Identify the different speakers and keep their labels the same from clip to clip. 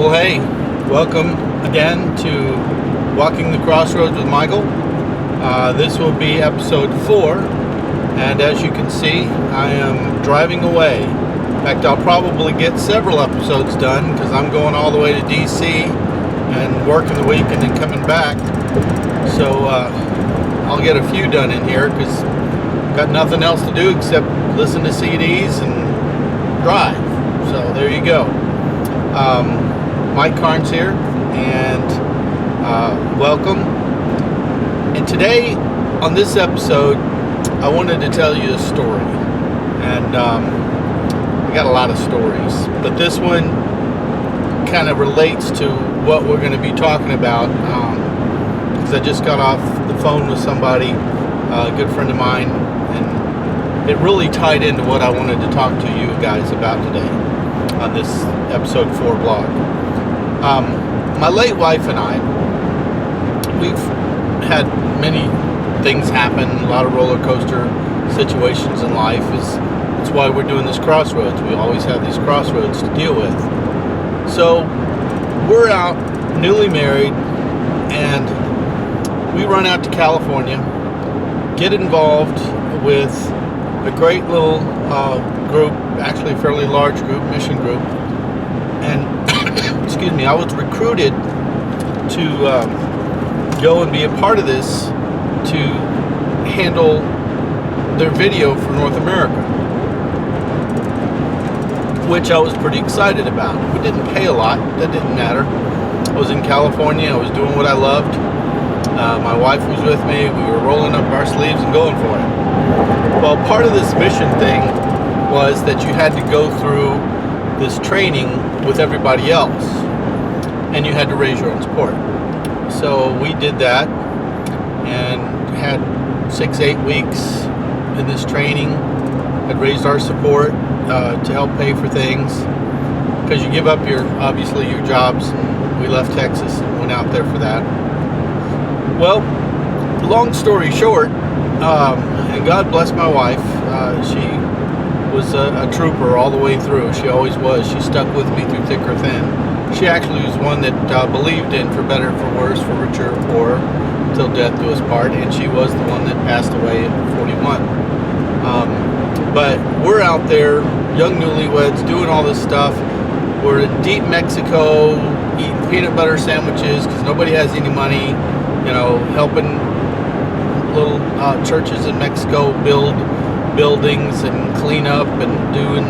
Speaker 1: Well, hey, welcome again to Walking the Crossroads with Michael. This will be episode 4, and as you can see, I am driving away. In fact, I'll probably get several episodes done because I'm going all the way to DC and working the week and then coming back. So I'll get a few done in here because I've got nothing else to do except listen to CDs and drive. So there you go. Mike Carnes here, and welcome. And today, on this episode, I wanted to tell you a story. And I got a lot of stories, but this one kind of relates to what we're going to be talking about. Because I just got off the phone with somebody, a good friend of mine, and it really tied into what I wanted to talk to you guys about today on this episode 4 blog. My late wife and I, we've had many things happen, a lot of roller coaster situations in life. It's why we're doing this Crossroads. We always have these crossroads to deal with. So we're out, newly married, and we run out to California, get involved with a great little group, actually a fairly large group, mission group, and excuse me, I was recruited to go and be a part of this to handle their video for North America, which I was pretty excited about. We didn't pay a lot, that didn't matter. I was in California, I was doing what I loved. My wife was with me, we were rolling up our sleeves and going for it. Well, part of this mission thing was that you had to go through this training with everybody else, and you had to raise your own support. So we did that and had 6-8 weeks in this training, had raised our support to help pay for things, because you give up obviously your jobs, and we left Texas and went out there for that. Well, long story short, and God bless my wife, she was a trooper all the way through. She always was. She stuck with me through thick or thin. She actually was one that believed in for better, for worse, for richer, or poor, till death do us part, and she was the one that passed away at 41. But we're out there, young newlyweds, doing all this stuff. We're in deep Mexico, eating peanut butter sandwiches because nobody has any money, helping little churches in Mexico build buildings and clean up and doing,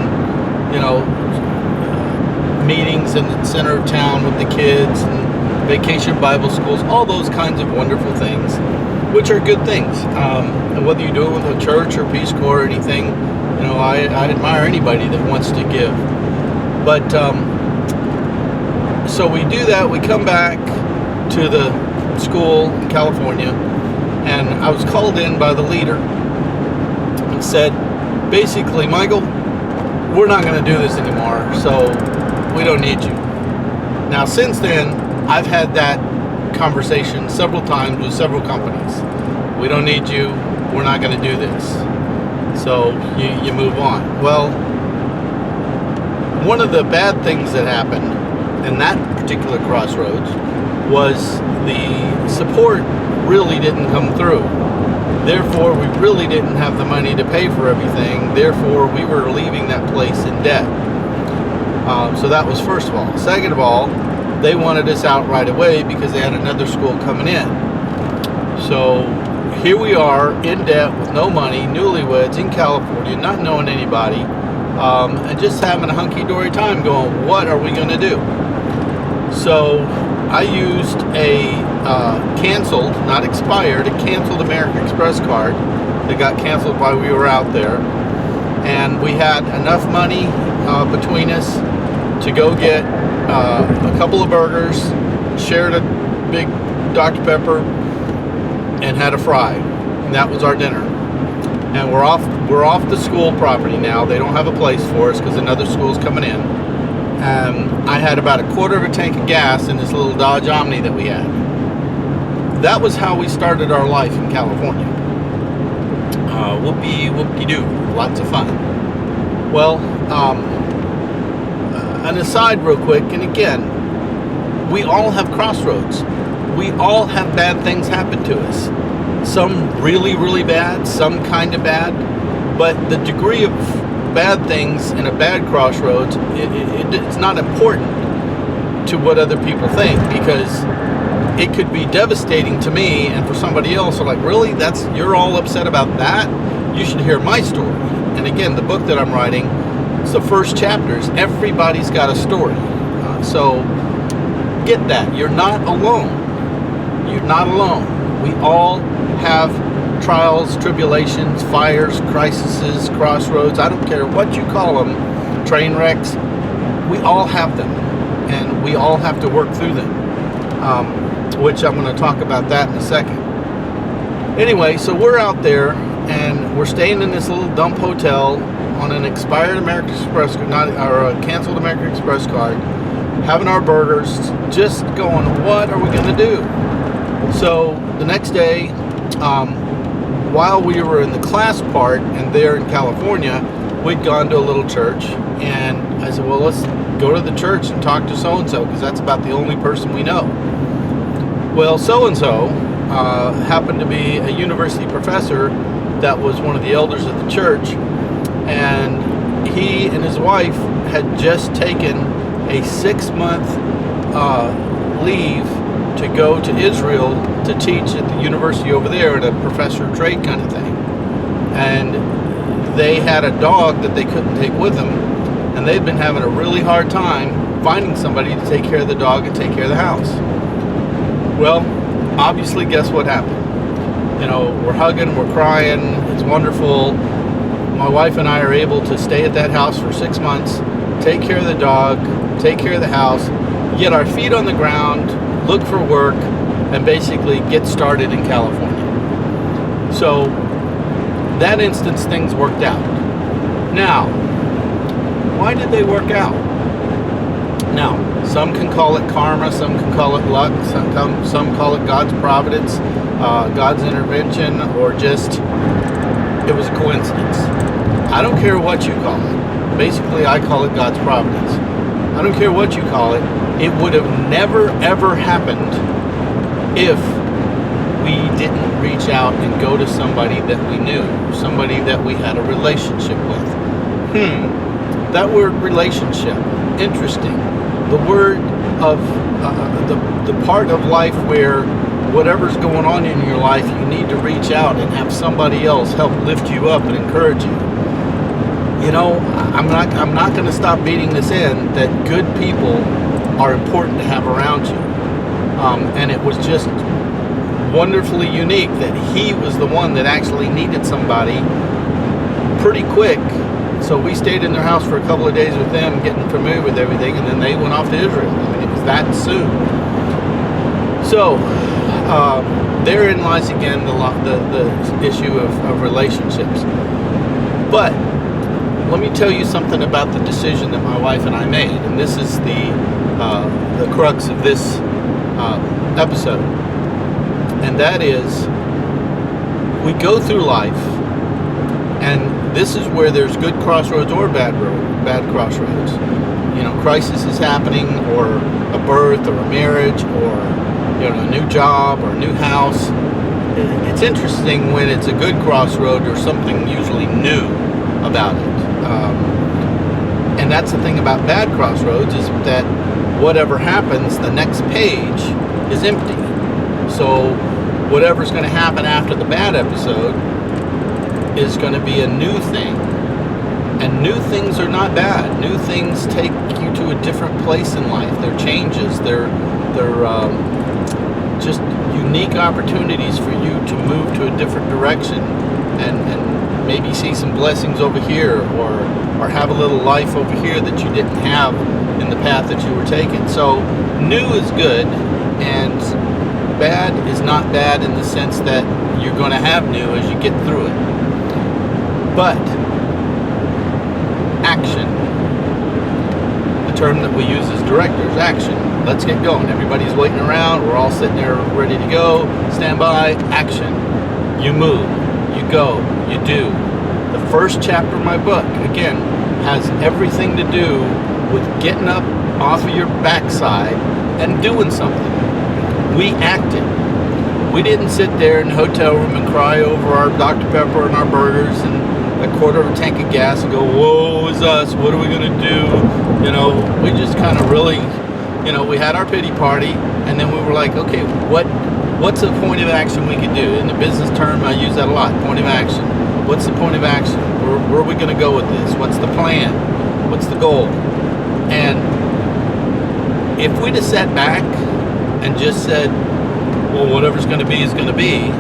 Speaker 1: meetings in the center of town with the kids and vacation Bible schools, all those kinds of wonderful things, which are good things. And whether you do it with a church or Peace Corps or anything, I admire anybody that wants to give. But so we do that. We come back to the school in California, and I was called in by the leader and said, basically, Michael, we're not going to do this anymore, so we don't need you. Now, since then, I've had that conversation several times with several companies. We don't need you. We're not going to do this. So you move on. Well, one of the bad things that happened in that particular crossroads was the support really didn't come through. Therefore, we really didn't have the money to pay for everything. Therefore, we were leaving that place in debt. So that was first of all. Second of all, they wanted us out right away because they had another school coming in. So here we are in debt with no money, newlyweds in California, not knowing anybody, and just having a hunky-dory time going, what are we going to do? So I used a canceled, not expired, a canceled American Express card that got canceled while we were out there. And we had enough money between us to go get a couple of burgers, shared a big Dr. Pepper, and had a fry. And that was our dinner. And we're off the school property now. They don't have a place for us because another school's coming in. I had about a quarter of a tank of gas in this little Dodge Omni that we had. That was how we started our life in California. Whoopie-doo, lots of fun. Well, an aside real quick, and again, we all have crossroads. We all have bad things happen to us. Some really, really bad, some kind of bad. But the degree of bad things in a bad crossroads, it's not important to what other people think, because it could be devastating to me, and for somebody else, they're like, really? You're all upset about that? You should hear my story. And again, the book that I'm writing, it's the first chapters. Everybody's got a story. So get that. You're not alone. You're not alone. We all have trials, tribulations, fires, crises, crossroads. I don't care what you call them, train wrecks. We all have them, and we all have to work through them, which I'm going to talk about that in a second. Anyway, so we're out there, and we're staying in this little dump hotel on an expired American Express, canceled American Express card, having our burgers, just going, what are we going to do? So the next day, while we were in the class part and there in California, we'd gone to a little church, and I said, well, let's go to the church and talk to so-and-so, because that's about the only person we know. Well, so-and-so happened to be a university professor that was one of the elders of the church, and he and his wife had just taken a 6-month leave to go to Israel to teach at the university over there at a professor of trade kind of thing. And they had a dog that they couldn't take with them, and they'd been having a really hard time finding somebody to take care of the dog and take care of the house. Well, obviously, guess what happened? You know, we're hugging, we're crying, it's wonderful. My wife and I are able to stay at that house for 6 months, take care of the dog, take care of the house, get our feet on the ground, look for work, and basically get started in California. So, that instance, things worked out. Now, why did they work out? Now, some can call it karma, some can call it luck, some call it God's providence, God's intervention, or just it was a coincidence. I don't care what you call it. Basically, I call it God's providence. I don't care what you call it. It would have never, ever happened if we didn't reach out and go to somebody that we knew, somebody that we had a relationship with. That word relationship, interesting. The word of the part of life where whatever's going on in your life, you need to reach out and have somebody else help lift you up and encourage you. You know, I'm not going to stop beating this in, that good people are important to have around you. And it was just wonderfully unique that he was the one that actually needed somebody pretty quick. So we stayed in their house for a couple of days with them, getting familiar with everything, and then they went off to Israel. I mean, it was that soon. So therein lies again the issue of relationships. But let me tell you something about the decision that my wife and I made, and this is the crux of this episode, and that is, we go through life, and this is where there's good crossroads or bad crossroads. You know, crisis is happening, or a birth, or a marriage, or a new job, or a new house. It's interesting when it's a good crossroad or something usually new about it. And that's the thing about bad crossroads, is that whatever happens, the next page is empty. So whatever's going to happen after the bad episode is going to be a new thing. And new things are not bad. New things take you to a different place in life. They're changes. They're just unique opportunities for you to move to a different direction and maybe see some blessings over here, or have a little life over here that you didn't have in the path that you were taking. So new is good, and bad is not bad in the sense that you're going to have new as you get through it. But action, the term that we use as directors, action. Let's get going. Everybody's waiting around. We're all sitting there ready to go. Stand by. Action. You move. You go. You do. The first chapter of my book, again, has everything to do with getting up off of your backside and doing something. We acted. We didn't sit there in the hotel room and cry over our Dr. Pepper and our burgers and a quarter of a tank of gas and go, woe is us, what are we going to do? We just kind of really, we had our pity party, and then we were like, okay, what's a point of action we could do? In the business term, I use that a lot, point of action. What's the point of action? Where are we going to go with this? What's the plan? What's the goal? And if we'd have sat back and just said, well, whatever's going to be is going to be,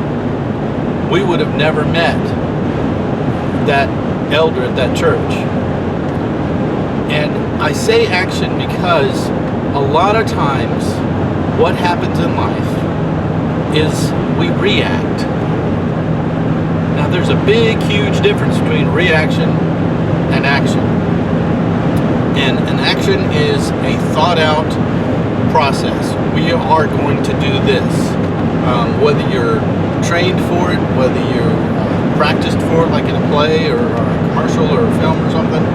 Speaker 1: we would have never met that elder at that church. And I say action because a lot of times what happens in life is we react. Now there's a big, huge difference between reaction and action. And an action is a thought out process. We are going to do this. Whether you're trained for it, whether you're practiced for it, like in a play or a commercial or a film or something,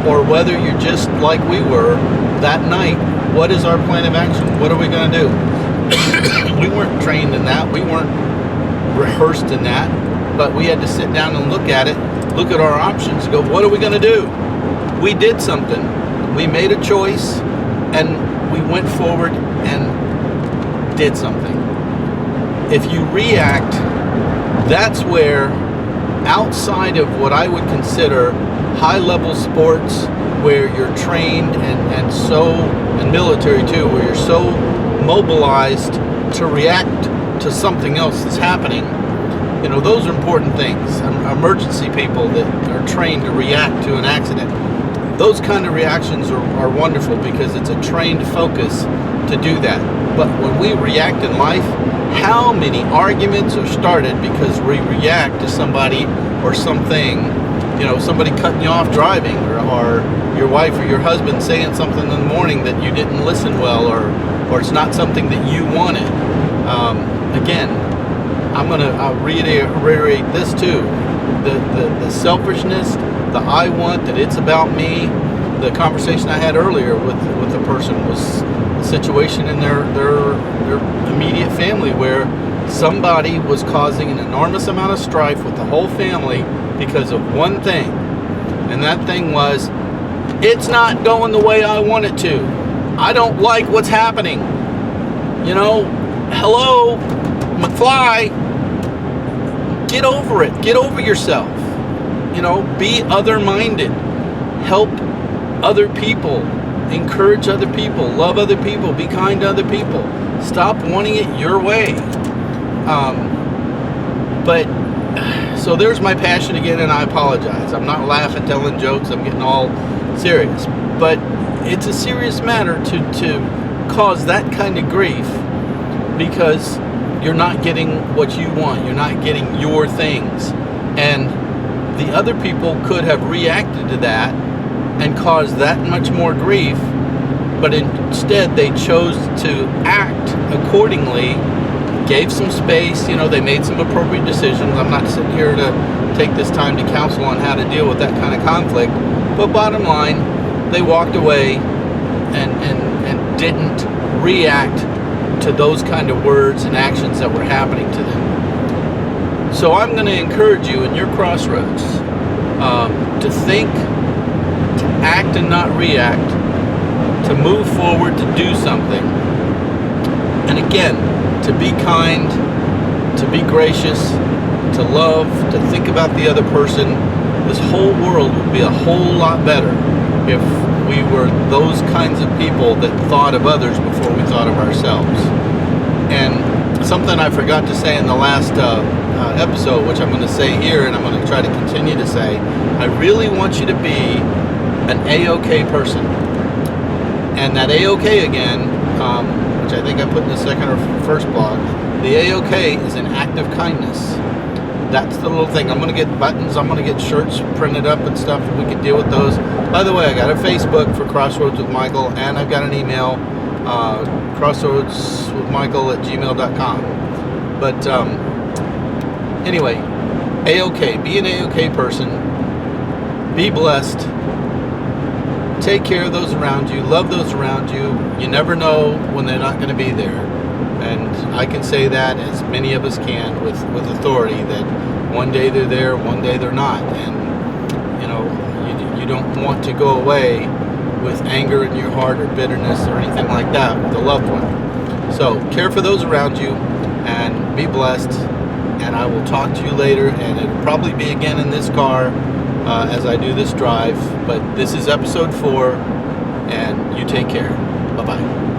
Speaker 1: or whether you're just like we were that night, what is our plan of action? What are we going to do? We weren't trained in that. We weren't rehearsed in that. But we had to sit down and look at it, look at our options, go, what are we going to do? We did something. We made a choice, and we went forward and did something. If you react, that's where, outside of what I would consider high-level sports, where you're trained and military too, where you're so mobilized to react to something else that's happening, those are important things. Emergency people that are trained to react to an accident, those kind of reactions are wonderful because it's a trained focus to do that. But when we react in life, how many arguments are started because we react to somebody or something, somebody cutting you off driving, or your wife or your husband saying something in the morning that you didn't listen well, or it's not something that you wanted. Again, I'll reiterate this too. The selfishness, the I want, that it's about me. The conversation I had earlier with a person was a situation in their immediate family where somebody was causing an enormous amount of strife with the whole family because of one thing. And that thing was, it's not going the way I want it to. I don't like what's happening. Hello, McFly, get over it. Get over yourself. Be other-minded. Help other people. Encourage other people. Love other people. Be kind to other people. Stop wanting it your way. So there's my passion again, and I apologize. I'm not laughing, telling jokes. I'm getting all serious. But it's a serious matter to cause that kind of grief because you're not getting what you want. You're not getting your things. And the other people could have reacted to that and caused that much more grief, but instead they chose to act accordingly, gave some space, they made some appropriate decisions. I'm not sitting here to take this time to counsel on how to deal with that kind of conflict, but bottom line, they walked away and didn't react to those kind of words and actions that were happening to them. So I'm going to encourage you in your crossroads to think, to act and not react, to move forward, to do something. And again, to be kind, to be gracious, to love, to think about the other person. This whole world would be a whole lot better if we were those kinds of people that thought of others before we thought of ourselves. And something I forgot to say in the last episode, which I'm going to say here, and I'm going to try to continue to say, I really want you to be an A-OK person. And that A-OK again, which I think I put in the second or first blog, the A-OK is an act of kindness. That's the little thing. I'm going to get buttons, I'm going to get shirts printed up and stuff, and we can deal with those. By the way, I got a Facebook for Crossroads with Michael, and I've got an email, crossroadswithmichael@gmail.com. But anyway, A-OK. Be an A-OK person. Be blessed. take care of those around you, love those around you. You never know when they're not going to be there. And I can say that, as many of us can, with authority, that one day they're there, one day they're not. And, you don't want to go away with anger in your heart or bitterness or anything like that with a loved one. So care for those around you and be blessed. And I will talk to you later, and it'll probably be again in this car as I do this drive. But this is episode 4, and you take care. Bye-bye.